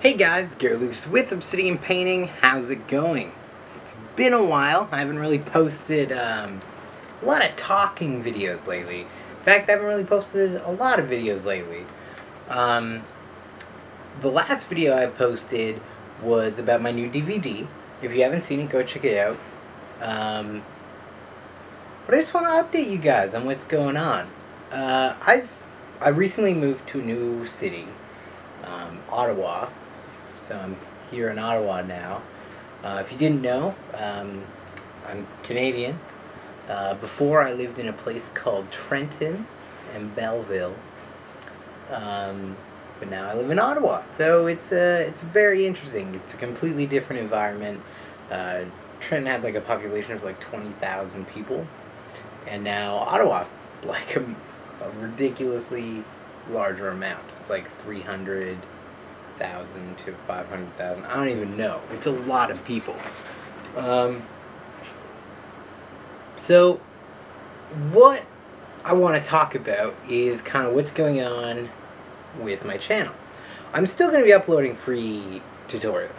Hey guys, Gary Luce with Obsidian Painting. How's it going? It's been a while. I haven't really posted a lot of talking videos lately. In fact, I haven't really posted a lot of videos lately. The last video I posted was about my new DVD. If you haven't seen it, go check it out. But I just want to update you guys on what's going on. I recently moved to a new city, Ottawa. So I'm here in Ottawa now. If you didn't know, I'm Canadian. Before I lived in a place called Trenton and Belleville, but now I live in Ottawa. So it's very interesting. It's a completely different environment. Trenton had like a population of like 20,000 people, and now Ottawa, like a ridiculously larger amount. It's like 300,000 to 500,000. I don't even know. It's a lot of people. So what I want to talk about is kind of what's going on with my channel. I'm still going to be uploading free tutorials.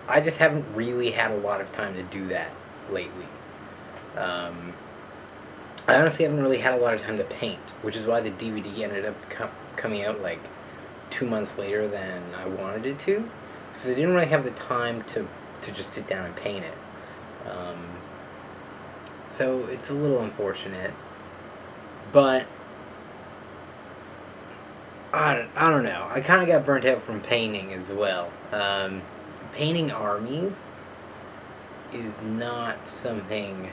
I just haven't really had a lot of time to do that lately. I honestly haven't really had a lot of time to paint, which is why the DVD ended up coming out like 2 months later than I wanted it to, because I didn't really have the time to just sit down and paint it. So it's a little unfortunate, but I don't know. I kind of got burnt out from painting as well. Painting armies is not something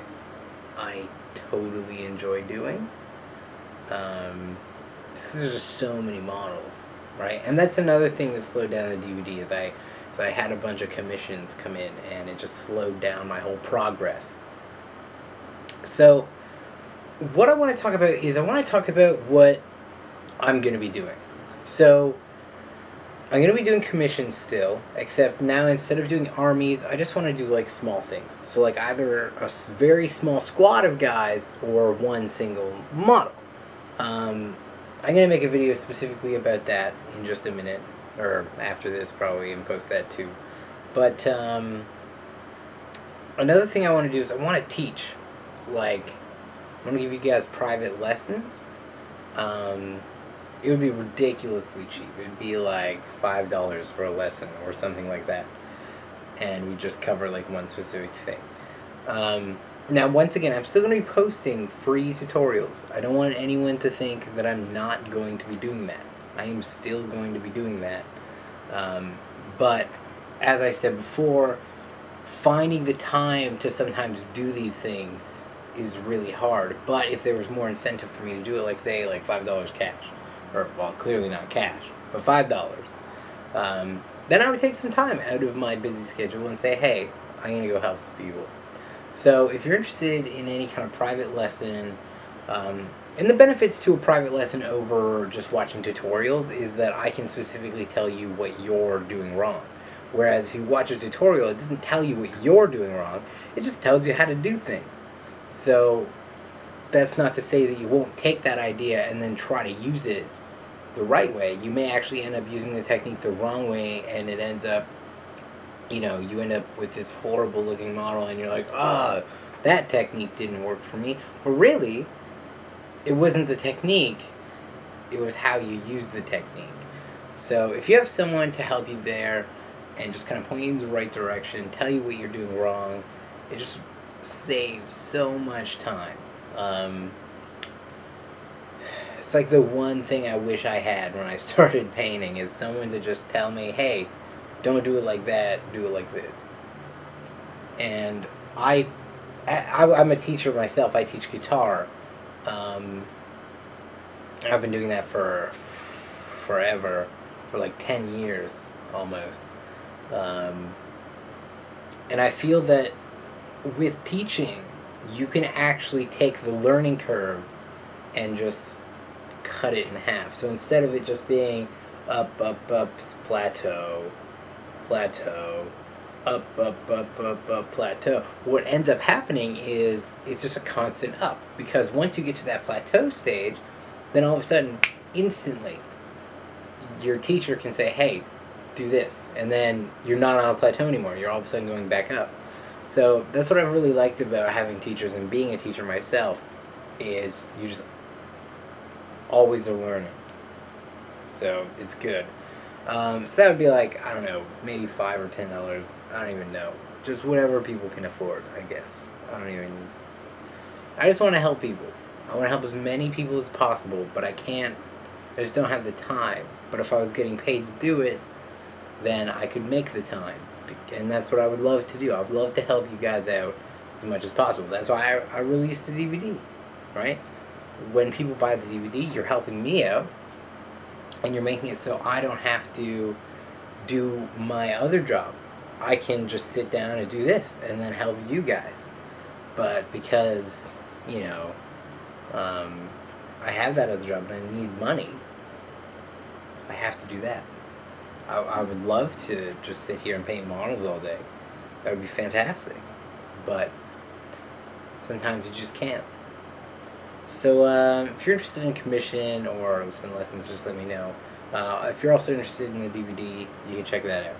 I totally enjoy doing. Because there's just so many models, right? And that's another thing that slowed down the DVD is I had a bunch of commissions come in, and it just slowed down my whole progress. So what I want to talk about is I want to talk about what I'm going to be doing. So I'm going to be doing commissions still, except now instead of doing armies, I just want to do like small things. So like either a very small squad of guys or one single model. I'm going to make a video specifically about that in just a minute, or after this probably, and post that too. But another thing I want to do is I want to teach. Like, I'm going to give you guys private lessons. It would be ridiculously cheap. It would be like $5 for a lesson or something like that. And we just cover like one specific thing. Now, once again, I'm still going to be posting free tutorials. I don't want anyone to think that I'm not going to be doing that. I am still going to be doing that. But, as I said before, finding the time to sometimes do these things is really hard. But if there was more incentive for me to do it, like say, like $5 cash, or, well, clearly not cash, but $5, then I would take some time out of my busy schedule and say, hey, I'm going to go help some people. So if you're interested in any kind of private lesson, and the benefits to a private lesson over just watching tutorials is that I can specifically tell you what you're doing wrong. Whereas if you watch a tutorial, it doesn't tell you what you're doing wrong, it just tells you how to do things. So that's not to say that you won't take that idea and then try to use it the right way. You may actually end up using the technique the wrong way, and it ends up, you know, you end up with this horrible looking model and you're like, oh, that technique didn't work for me. But really, it wasn't the technique, it was how you use the technique. So if you have someone to help you there and just kind of point you in the right direction, tell you what you're doing wrong, it just saves so much time. It's like the one thing I wish I had when I started painting is someone to just tell me, hey, don't do it like that, do it like this. And I'm a teacher myself. I teach guitar. I've been doing that for forever, for like 10 years almost. And I feel that with teaching, you can actually take the learning curve and just cut it in half. So instead of it just being up, plateau, plateau, up, plateau, what ends up happening is it's just a constant up. Because once you get to that plateau stage, then all of a sudden, instantly, your teacher can say, hey, do this, and then you're not on a plateau anymore. You're all of a sudden going back up. So that's what I really liked about having teachers and being a teacher myself, is you just always are learning. So it's good. So that would be like, I don't know, maybe $5 or $10. I don't even know. Just whatever people can afford, I guess. I just want to help people. I want to help as many people as possible, but I just don't have the time. But if I was getting paid to do it, then I could make the time. And that's what I would love to do. I would love to help you guys out as much as possible. That's why I released the DVD, right? When people buy the DVD, you're helping me out. And you're making it so I don't have to do my other job. I can just sit down and do this and then help you guys. But because, I have that other job and I need money, I have to do that. I would love to just sit here and paint models all day. That would be fantastic. But sometimes you just can't. So if you're interested in commission or listen lessons, just let me know. If you're also interested in the DVD, you can check that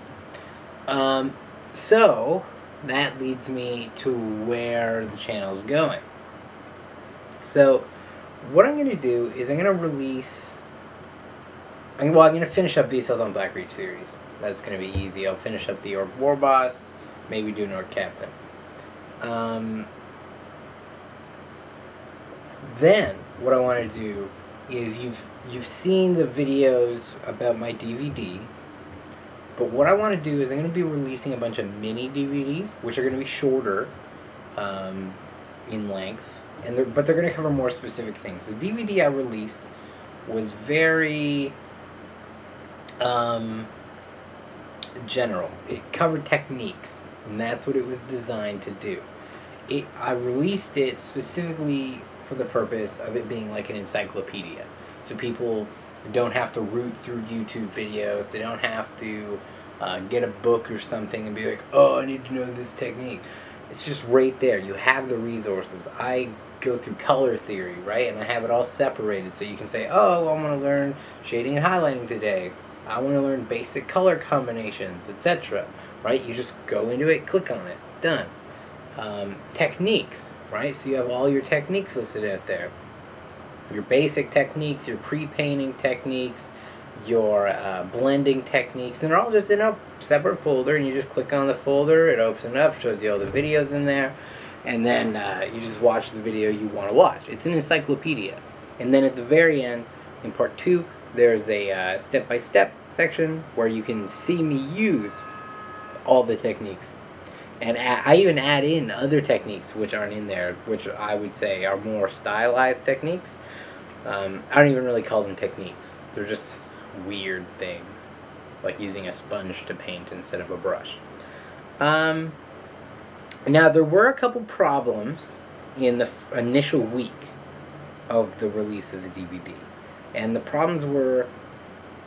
out. So that leads me to where the channel is going. So what I'm going to do is I'm going to release... I'm going to finish up VSLs on Black Reach series. That's going to be easy. I'll finish up the Orc War Boss, maybe do an Orc Captain. Then what I want to do is you've seen the videos about my DVD, but what I want to do is I'm going to be releasing a bunch of mini DVDs, which are going to be shorter in length, but they're going to cover more specific things. The DVD I released was very general. It covered techniques, and that's what it was designed to do. I released it specifically for the purpose of it being like an encyclopedia. So people don't have to root through YouTube videos. They don't have to get a book or something and be like, oh, I need to know this technique. It's just right there. You have the resources. I go through color theory, right? And I have it all separated so you can say, oh, I want to learn shading and highlighting today. I want to learn basic color combinations, etc. Right? You just go into it, click on it, done. Techniques, right? So you have all your techniques listed out there. Your basic techniques, your pre-painting techniques, your blending techniques, and they're all just in a separate folder, and you just click on the folder, it opens it up, shows you all the videos in there, and then you just watch the video you want to watch. It's an encyclopedia. And then at the very end, in part 2, there's a step-by-step section where you can see me use all the techniques. And I even add in other techniques which aren't in there, which I would say are more stylized techniques. I don't even really call them techniques. They're just weird things, like using a sponge to paint instead of a brush. Now, there were a couple problems in the initial week of the release of the DVD. And the problems were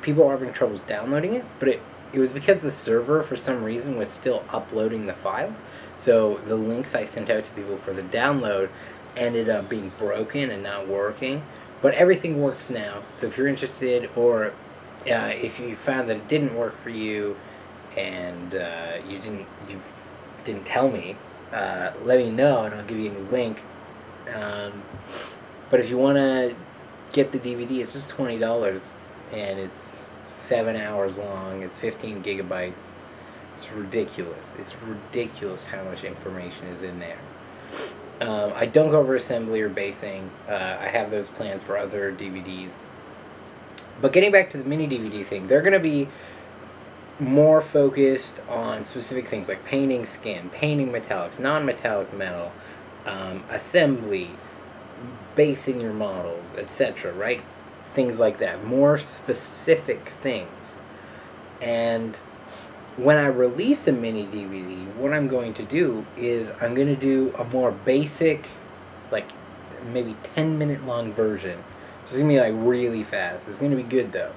people were having troubles downloading it, but it was because the server, for some reason, was still uploading the files. So the links I sent out to people for the download ended up being broken and not working. But everything works now. So if you're interested, or if you found that it didn't work for you and you didn't tell me, let me know and I'll give you a new link. But if you want to get the DVD, it's just $20, and it's 7 hours long. It's 15 gigabytes. It's ridiculous. It's ridiculous how much information is in there. I don't go over assembly or basing. I have those plans for other DVDs. But getting back to the mini DVD thing, they're going to be more focused on specific things like painting skin, painting metallics, non-metallic metal, assembly, basing your models, etc., right? Things like that. More specific things. And when I release a mini DVD, what I'm going to do is I'm going to do a more basic, like maybe 10-minute long version. It's going to be like really fast. It's going to be good though.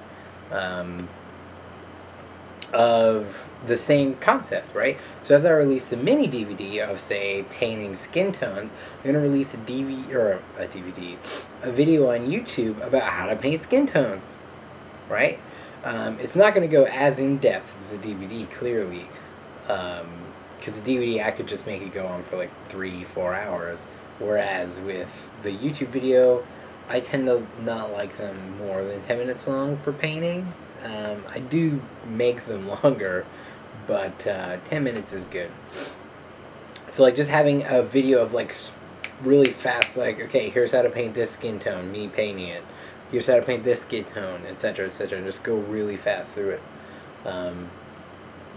Of the same concept, right? So as I release the mini DVD of, say, painting skin tones, I'm going to release a video on YouTube about how to paint skin tones, right? It's not going to go as in-depth as a DVD, clearly. Because the DVD, I could just make it go on for like 3-4 hours. Whereas with the YouTube video, I tend to not like them more than 10 minutes long for painting. I do make them longer, but 10 minutes is good. So like just having a video of like really fast, like, okay, here's how to paint this skin tone, me painting it. Here's how to paint this skin tone, etc., etc. Just go really fast through it.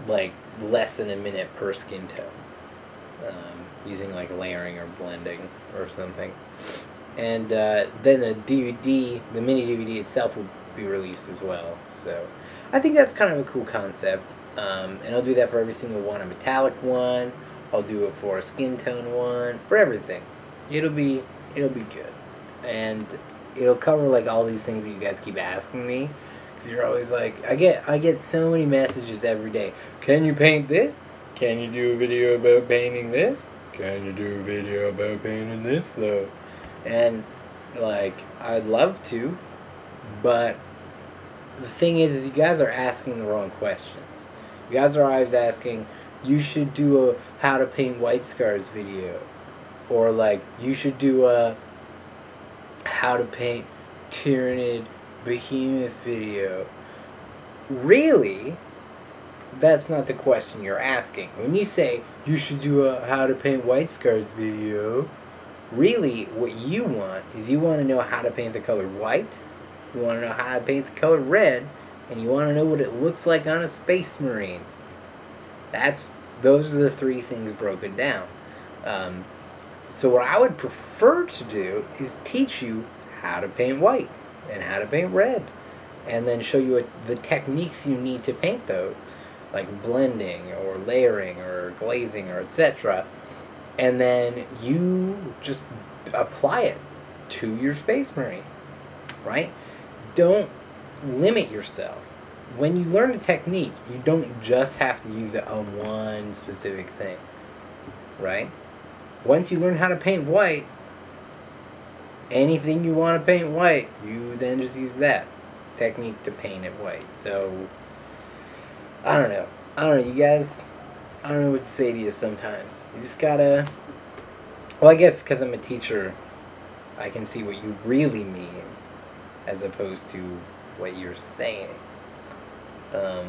Like less than a minute per skin tone. Using like layering or blending or something. And then the DVD, the mini DVD itself will be released as well. So I think that's kind of a cool concept. And I'll do that for every single one. A metallic one. I'll do it for a skin tone one. For everything. It'll be good. And it'll cover like all these things that you guys keep asking me. Because you're always like, I get so many messages every day. Can you paint this? Can you do a video about painting this? Can you do a video about painting this though? And like, I'd love to, but the thing is you guys are asking the wrong questions. You guys are always asking, you should do a how to paint white scars video, or like you should do a how to paint Tyrannid behemoth video. Really? That's not the question you're asking. When you say you should do a how to paint white scars video, really what you want is you want to know how to paint the color white, you want to know how to paint the color red, and you want to know what it looks like on a space marine. Those are the three things broken down. So what I would prefer to do is teach you how to paint white and how to paint red, and then show you the techniques you need to paint those, like blending or layering or glazing or etc. And then you just apply it to your space marine, right? Don't limit yourself. When you learn a technique, you don't just have to use it on one specific thing, right? Once you learn how to paint white, anything you want to paint white, you then just use that technique to paint it white. So, I don't know, you guys, I don't know what to say to you sometimes. You just gotta, well, I guess because I'm a teacher, I can see what you really mean, as opposed to what you're saying. I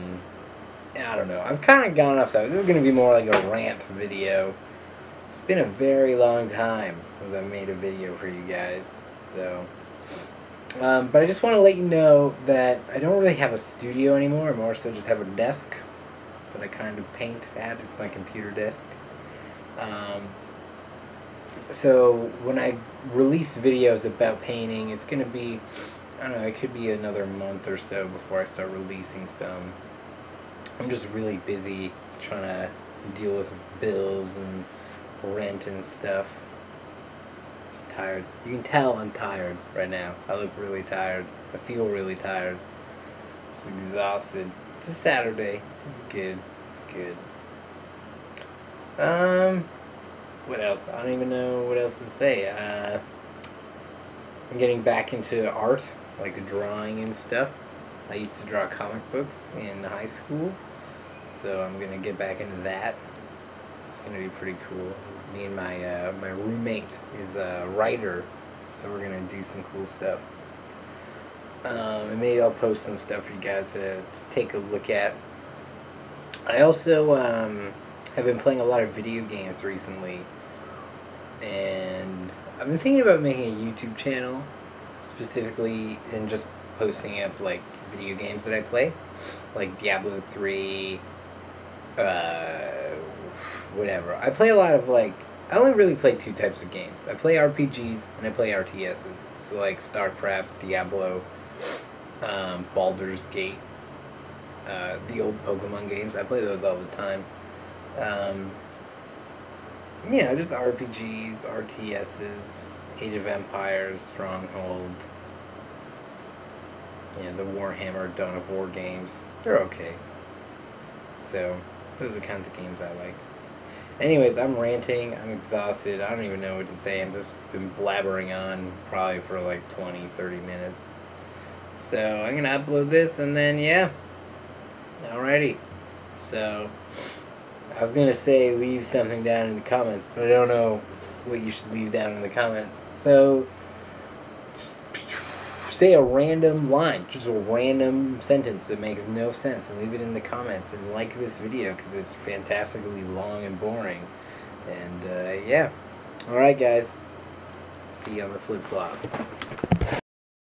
don't know, I've kind of gone off that. This is going to be more like a rant video. It's been a very long time since I made a video for you guys, so... but I just want to let you know that I don't really have a studio anymore. I more so just have a desk that I kind of paint at. It's my computer desk. So when I release videos about painting, it's going to be, I don't know, it could be another month or so before I start releasing some. I'm just really busy trying to deal with bills and rent and stuff. Tired. You can tell I'm tired right now. I look really tired. I feel really tired. Just exhausted. It's a Saturday. This is good. It's good. What else? I don't even know what else to say. I'm getting back into art, like drawing and stuff. I used to draw comic books in high school, so I'm gonna get back into that. It's gonna be pretty cool. Me and my my roommate is a writer, so we're gonna do some cool stuff. And maybe I'll post some stuff for you guys to take a look at. I also have been playing a lot of video games recently, and I've been thinking about making a YouTube channel specifically and just posting up like video games that I play, like Diablo 3. Whatever. I play a lot of, like, I only really play two types of games. I play RPGs and I play RTSs. So like StarCraft, Diablo, Baldur's Gate, the old Pokemon games. I play those all the time. You know, just RPGs, RTSs, Age of Empires, Stronghold, you know, the Warhammer, Dawn of War games. They're okay. So, those are the kinds of games I like. Anyways, I'm ranting, I'm exhausted, I don't even know what to say, I've just been blabbering on probably for like 20-30 minutes. So I'm gonna upload this, and then yeah. Alrighty. So I was gonna say leave something down in the comments, but I don't know what you should leave down in the comments. So say a random line, just a random sentence that makes no sense, and leave it in the comments, and like this video because it's fantastically long and boring. And yeah. Alright guys. See you on the flip flop.